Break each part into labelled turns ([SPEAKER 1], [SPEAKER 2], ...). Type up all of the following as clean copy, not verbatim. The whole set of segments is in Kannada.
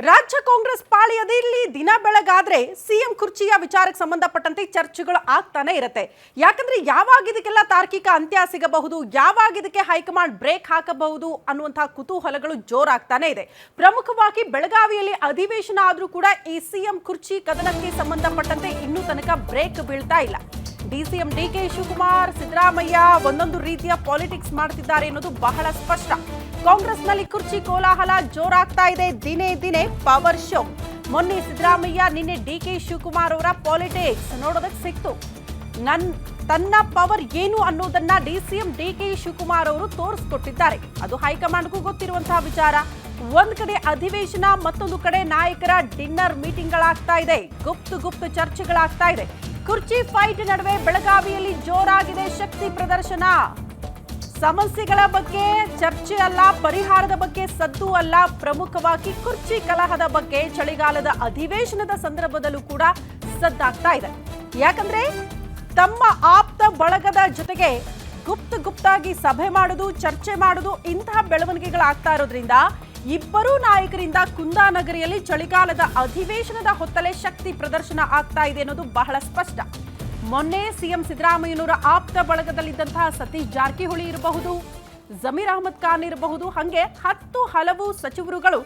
[SPEAKER 1] ರಾಜ್ಯ ಕಾಂಗ್ರೆಸ್ ಪಾಳೆಯದಲ್ಲಿ ದಿನ ಬೆಳಗಾದ್ರೆ ಸಿಎಂ ಕುರ್ಚಿಯ ವಿಚಾರಕ್ಕೆ ಸಂಬಂಧಪಟ್ಟಂತೆ ಚರ್ಚೆಗಳು ಆಗ್ತಾನೆ ಇರುತ್ತೆ. ಯಾಕಂದ್ರೆ ಯಾವಾಗ ಇದಕ್ಕೆಲ್ಲ ತಾರ್ಕಿಕ ಅಂತ್ಯ ಸಿಗಬಹುದು, ಯಾವಾಗ ಇದಕ್ಕೆ ಹೈಕಮಾಂಡ್ ಬ್ರೇಕ್ ಹಾಕಬಹುದು ಅನ್ನುವಂತಹ ಕುತೂಹಲಗಳು ಜೋರಾಗ್ತಾನೆ ಇದೆ. ಪ್ರಮುಖವಾಗಿ ಬೆಳಗಾವಿಯಲ್ಲಿ ಅಧಿವೇಶನ ಆದ್ರೂ ಕೂಡ ಈ ಸಿಎಂ ಕುರ್ಚಿ ಕದನಕ್ಕೆ ಸಂಬಂಧಪಟ್ಟಂತೆ ಇನ್ನೂ ತನಕ ಬ್ರೇಕ್ ಬೀಳ್ತಾ ಇಲ್ಲ. ಡಿಸಿಎಂ ಡಿಕೆ ಶಿವಕುಮಾರ್, ಸಿದ್ದರಾಮಯ್ಯ ಒಂದೊಂದು ರೀತಿಯ ಪಾಲಿಟಿಕ್ಸ್ ಮಾಡ್ತಿದ್ದಾರೆ ಅನ್ನೋದು ಬಹಳ ಸ್ಪಷ್ಟ. ಕಾಂಗ್ರೆಸ್ನಲ್ಲಿ ಕುರ್ಚಿ ಕೋಲಾಹಲ ಜೋರಾಗ್ತಾ ಇದೆ. ದಿನೇ ದಿನೇ ಪವರ್ ಶೋ. ಮೊನ್ನೆ ಸಿದ್ದರಾಮಯ್ಯ, ನಿನ್ನೆ ಡಿಕೆ ಶಿವಕುಮಾರ್ ಅವರ ಪಾಲಿಟಿಕ್ಸ್ ನೋಡೋದಕ್ಕೆ ಸಿಕ್ತು. ತನ್ನ ಪವರ್ ಏನು ಅನ್ನೋದನ್ನ ಡಿಸಿಎಂ ಡಿಕೆ ಶಿವಕುಮಾರ್ ಅವರು ತೋರಿಸ್ಕೊಟ್ಟಿದ್ದಾರೆ. ಅದು ಹೈಕಮಾಂಡ್ಗೂ ಗೊತ್ತಿರುವಂತಹ ವಿಚಾರ. ಒಂದ್ ಕಡೆ ಅಧಿವೇಶನ, ಮತ್ತೊಂದು ಕಡೆ ನಾಯಕರ ಡಿನ್ನರ್ ಮೀಟಿಂಗ್ಗಳಾಗ್ತಾ ಇದೆ. ಗುಪ್ತ ಚರ್ಚೆಗಳಾಗ್ತಾ ಇದೆ. ಕುರ್ಚಿ ಫೈಟ್ ನಡುವೆ ಬೆಳಗಾವಿಯಲ್ಲಿ ಜೋರಾಗಿದೆ ಶಕ್ತಿ ಪ್ರದರ್ಶನ. ಸಮಸ್ಯೆಗಳ ಬಗ್ಗೆ ಚರ್ಚೆ ಅಲ್ಲ, ಪರಿಹಾರದ ಬಗ್ಗೆ ಸದ್ದು ಅಲ್ಲ, ಪ್ರಮುಖವಾಗಿ ಕುರ್ಚಿ ಕಲಹದ ಬಗ್ಗೆ ಚಳಿಗಾಲದ ಅಧಿವೇಶನದ ಸಂದರ್ಭದಲ್ಲೂ ಕೂಡ ಸದ್ದಾಗ್ತಾ ಇದೆ. ಯಾಕಂದ್ರೆ ತಮ್ಮ ಆಪ್ತ ಬಳಗದ ಜೊತೆಗೆ ಗುಪ್ತಾಗಿ ಸಭೆ ಮಾಡುದು, ಚರ್ಚೆ ಮಾಡುದು, ಇಂತಹ ಬೆಳವಣಿಗೆಗಳಾಗ್ತಾ ಇರೋದ್ರಿಂದ ಇಬ್ಬರೂ ನಾಯಕರಿಂದ ಕುಂದಾನಗರಿಯಲ್ಲಿ ಚಳಿಗಾಲದ ಅಧಿವೇಶನದ ಹೊತ್ತಲೇ ಶಕ್ತಿ ಪ್ರದರ್ಶನ ಆಗ್ತಾ ಇದೆ ಅನ್ನೋದು ಬಹಳ ಸ್ಪಷ್ಟ. ಮೊನ್ನೆ ಸಿಎಂ ಸಿದ್ದರಾಮಯ್ಯನವರ ಆಪ್ತ ಬಳಗದಲ್ಲಿದ್ದಂತಹ ಸತೀಶ್ ಜಾರಕಿಹೊಳಿ ಇರಬಹುದು, ಜಮೀರ್ ಅಹಮದ್ ಖಾನ್ ಇರಬಹುದು, ಹಾಗೆ ಹಲವು ಸಚಿವರುಗಳು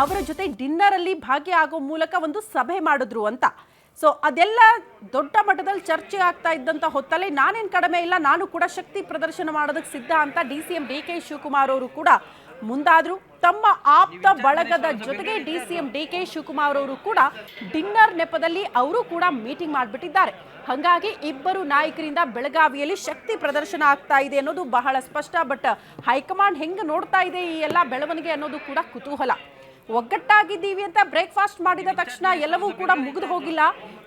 [SPEAKER 1] ಅವರ ಜೊತೆ ಡಿನ್ನರ್ ಅಲ್ಲಿ ಭಾಗಿಯಾಗೋ ಮೂಲಕ ಒಂದು ಸಭೆ ಮಾಡಿದ್ರು ಅಂತ. ಸೊ ಅದೆಲ್ಲ ದೊಡ್ಡ ಮಟ್ಟದಲ್ಲಿ ಚರ್ಚೆ ಆಗ್ತಾ ಇದ್ದಂತ ಹೊತ್ತಲ್ಲೇ ನಾನೇನು ಕಡಿಮೆ ಇಲ್ಲ, ನಾನು ಕೂಡ ಶಕ್ತಿ ಪ್ರದರ್ಶನ ಮಾಡೋದಕ್ಕೆ ಸಿದ್ಧ ಅಂತ ಡಿಸಿಎಂ ಡಿಕೆ ಶಿವಕುಮಾರ್ ಅವರು ಕೂಡ ಮುಂದಾದ್ರು. ತಮ್ಮ ಆಪ್ತ ಬಳಗದ ಜೊತೆಗೆ ಡಿಸಿಎಂ ಡಿಕೆ ಶಿವಕುಮಾರ್ ಅವರು ಕೂಡ ಡಿನ್ನರ್ ನೆಪದಲ್ಲಿ ಅವರು ಕೂಡ ಮೀಟಿಂಗ್ ಮಾಡಿಬಿಟ್ಟಿದ್ದಾರೆ. ಹಾಗಾಗಿ ಇಬ್ಬರು ನಾಯಕರಿಂದ ಬೆಳಗಾವಿಯಲ್ಲಿ ಶಕ್ತಿ ಪ್ರದರ್ಶನ ಆಗ್ತಾ ಇದೆ ಅನ್ನೋದು ಬಹಳ ಸ್ಪಷ್ಟ. ಬಟ್ ಹೈಕಮಾಂಡ್ ಹೆಂಗೆ ನೋಡ್ತಾ ಇದೆ ಈ ಎಲ್ಲ ಬೆಳವಣಿಗೆ ಅನ್ನೋದು ಕೂಡ ಕುತೂಹಲ. ಒಗ್ಗಟ್ಟಾಗಿದ್ದೀವಿ ಅಂತ ಬ್ರೇಕ್ಫಾಸ್ಟ್ ಮಾಡಿದ ತಕ್ಷಣ ಎಲ್ಲವೂ ಕೂಡ ಮುಗಿದು ಹೋಗಿಲ್ಲ,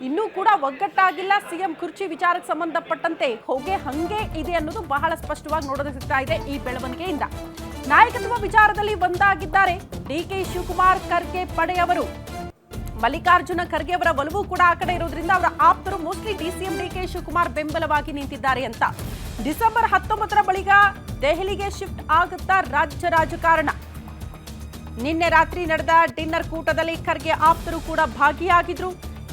[SPEAKER 1] ಇನ್ನೂ ಕೂಡ ಒಗ್ಗಟ್ಟಾಗಿಲ್ಲ. ಸಿಎಂ ಕುರ್ಚಿ ವಿಚಾರಕ್ಕೆ ಸಂಬಂಧಪಟ್ಟಂತೆ ಹಂಗೆ ಇದೆ ಅನ್ನೋದು ಬಹಳ ಸ್ಪಷ್ಟವಾಗಿ ನೋಡೋದಕ್ಕೆ ಸಿಗ್ತಾ ಇದೆ ಈ ಬೆಳವಣಿಗೆಯಿಂದ. ನಾಯಕತ್ವ ವಿಚಾರದಲ್ಲಿ ಒಂದಾಗಿದ್ದಾರೆ ಡಿಕೆ ಶಿವಕುಮಾರ್, ಖರ್ಗೆ ಪಡೆಯವರು. ಮಲ್ಲಿಕಾರ್ಜುನ ಖರ್ಗೆ ಅವರ ಒಲವು ಕೂಡ ಆ ಕಡೆ ಇರೋದ್ರಿಂದ ಅವರ ಆಪ್ತರು ಮೋಸ್ಟ್ಲಿ ಡಿಸಿಎಂ ಡಿಕೆ ಶಿವಕುಮಾರ್ ಬೆಂಬಲವಾಗಿ ನಿಂತಿದ್ದಾರೆ ಅಂತ. ಡಿಸೆಂಬರ್ 19ರ ಬಳಿಕ ದೆಹಲಿಗೆ ಶಿಫ್ಟ್ ಆಗುತ್ತಾ ರಾಜ್ಯ ರಾಜಕಾರಣ. ನಿನ್ನೆ ರಾತ್ರಿ ನಡೆದ ಡಿನ್ನರ್ ಕೂಟದಲ್ಲಿ ಖರ್ಗೆ ಆಪ್ತರು ಕೂಡ ಭಾಗಿಯಾಗಿದ್ರು.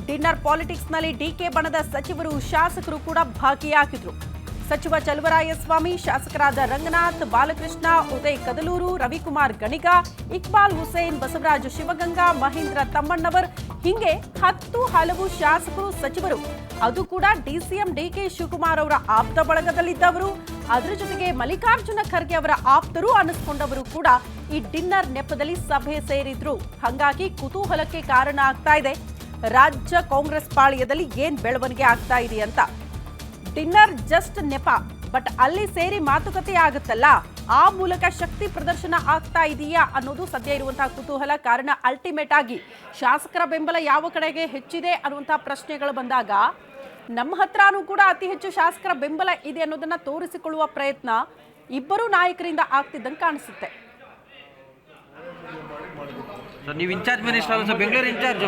[SPEAKER 1] ಡಿನ್ನರ್ ಪಾಲಿಟಿಕ್ಸ್ ನಲ್ಲಿ ಡಿಕೆ ಬಣದ ಸಚಿವರು, ಶಾಸಕರು ಕೂಡ ಭಾಗಿಯಾಗಿದ್ರು. ಸಚಿವ ಚಲುವರಾಯಸ್ವಾಮಿ, ಶಾಸಕರಾದ ರಂಗನಾಥ್, ಬಾಲಕೃಷ್ಣ, ಉದಯ್ ಕದಲೂರು, ರವಿಕುಮಾರ್ ಗಣಿಗ, ಇಕ್ಬಾಲ್ ಹುಸೇನ್, ಬಸವರಾಜ ಶಿವಗಂಗಾ, ಮಹೇಂದ್ರ ತಮ್ಮಣ್ಣವರ್, ಹೀಗೆ ಹಲವು ಶಾಸಕರು, ಸಚಿವರು, ಅದು ಕೂಡ ಡಿಸಿಎಂ ಡಿಕೆ ಶಿವಕುಮಾರ್ ಅವರ ಆಪ್ತ ಬಳಗದಲ್ಲಿದ್ದವರು, ಅದರ ಜೊತೆಗೆ ಮಲ್ಲಿಕಾರ್ಜುನ ಖರ್ಗೆ ಅವರ ಆಪ್ತರು ಅನ್ನಿಸ್ಕೊಂಡವರು ಕೂಡ ಈ ಡಿನ್ನರ್ ನೆಪದಲ್ಲಿ ಸಭೆ ಸೇರಿದ್ರು. ಹಾಗಾಗಿ ಕುತೂಹಲಕ್ಕೆ ಕಾರಣ ಆಗ್ತಾ ಇದೆ ರಾಜ್ಯ ಕಾಂಗ್ರೆಸ್ ಪಾಳ್ಯದಲ್ಲಿ ಏನ್ ಬೆಳವಣಿಗೆ ಆಗ್ತಾ ಇದೆ ಅಂತ. ಡಿನ್ನರ್ ಜಸ್ಟ್ ನೆಪ, ಬಟ್ ಅಲ್ಲಿ ಸೇರಿ ಮಾತುಕತೆ ಆಗುತ್ತಲ್ಲ, ಆ ಮೂಲಕ ಶಕ್ತಿ ಪ್ರದರ್ಶನ ಆಗ್ತಾ ಇದೆಯಾ ಅನ್ನೋದು ಸದ್ಯ ಇರುವಂತಹ ಕುತೂಹಲ. ಕಾರಣ ಅಲ್ಟಿಮೇಟ್ ಆಗಿ ಶಾಸಕರ ಬೆಂಬಲ ಯಾವ ಕಡೆಗೆ ಹೆಚ್ಚಿದೆ ಅನ್ನುವಂತಹ ಪ್ರಶ್ನೆಗಳು ಬಂದಾಗ ನಮ್ಮ ಹತ್ರನೂ ಕೂಡ ಅತಿ ಹೆಚ್ಚು ಶಾಸಕರ ಬೆಂಬಲ ಇದೆ ಅನ್ನೋದನ್ನ ತೋರಿಸಿಕೊಳ್ಳುವ ಪ್ರಯತ್ನ ಇಬ್ಬರು ನಾಯಕರಿಂದ ಆಗ್ತಿದ್ದಂಗೆ ಕಾಣಿಸುತ್ತೆ.
[SPEAKER 2] ನೀವು ಇನ್ಚಾರ್ಜ್ ಮಿನಿಸ್ಟರ್ ಬೆಂಗಳೂರು ಇನ್ಚಾರ್ಜ್